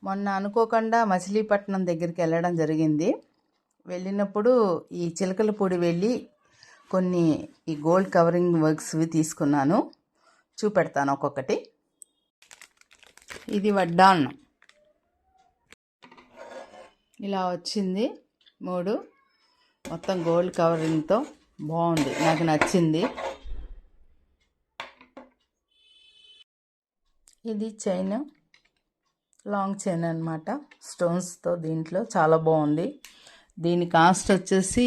మొన్న అనుకోకుండా మచిలీపట్నం దగ్గరికి వెళ్ళడం జరిగింది. వెళ్ళినప్పుడు ఈ చిలకలపూడి వెళ్ళి కొన్ని ఈ గోల్డ్ కవరింగ్ వర్క్స్వి తీసుకున్నాను. చూపెడతాను ఒక్కొక్కటి. ఇది వడ్డాన్నం ఇలా వచ్చింది 3 మొత్తం గోల్డ్ కవరింగ్తో బాగుంది, నాకు నచ్చింది. ఇది చైన్, లాంగ్ చైన్ అన్నమాట, స్టోన్స్తో. దీంట్లో చాలా బాగుంది. దీని కాస్ట్ వచ్చేసి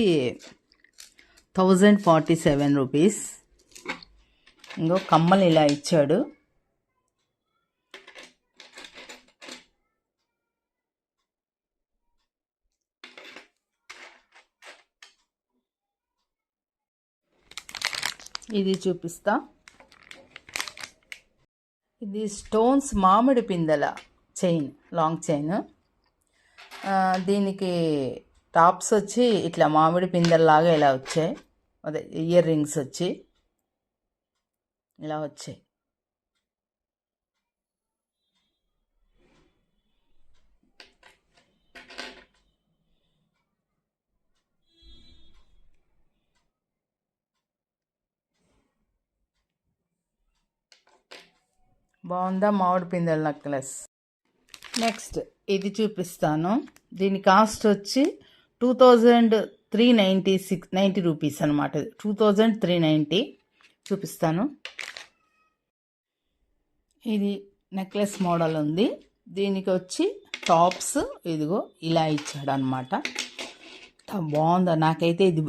1047 రూపీస్. ఇంకో కమ్మలు ఇలా ఇచ్చాడు. ఇది చూపిస్తా. ఇది స్టోన్స్ మామిడి పిందెల చైన్, లాంగ్ చైన్. దీనికి టాప్స్ వచ్చి ఇట్లా మామిడి పిందెల్లాగా ఇలా వచ్చాయి. అదే ఇయర్ రింగ్స్ వచ్చి ఇలా వచ్చాయి. బాగుందా మామిడి పిందెల నెక్లెస్. నెక్స్ట్ ఇది చూపిస్తాను. దీని కాస్ట్ వచ్చి 2390 రూపీస్ అనమాట. 2390 చూపిస్తాను. ఇది నెక్లెస్ మోడల్ ఉంది. దీనికి వచ్చి టాప్స్ ఇదిగో ఇలా ఇచ్చాడు అనమాట. బాగుందా, నాకైతే ఇది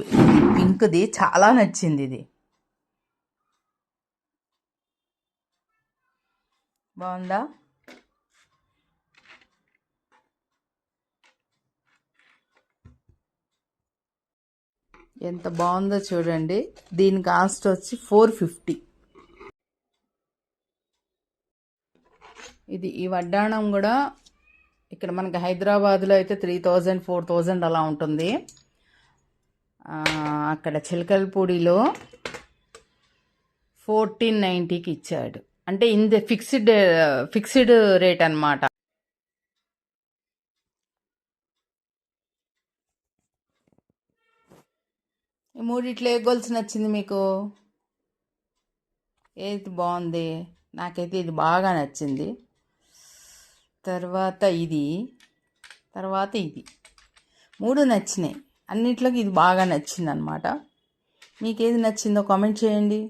పింక్ది చాలా నచ్చింది. ఇది బాగుందా? ఎంత బాగుందో చూడండి. దీని కాస్ట్ వచ్చి 450. ఇది ఈ వడ్డాణం కూడా ఇక్కడ మనకి హైదరాబాద్లో అయితే 3000 4000 అలా ఉంటుంది. అక్కడ చిలకలపూడిలో 1490కి ఇచ్చాడు. అంటే ఇది ఫిక్స్డ్ రేట్ అన్నమాట. ఈ మూడిట్లో ఏ గొలుసు నచ్చింది మీకు? ఏది బాగుంది? నాకైతే ఇది బాగా నచ్చింది. తర్వాత ఇది 3 నచ్చినాయి. అన్నిట్లోకి ఇది బాగా నచ్చింది అనమాట. మీకు ఏది నచ్చిందో కామెంట్ చేయండి.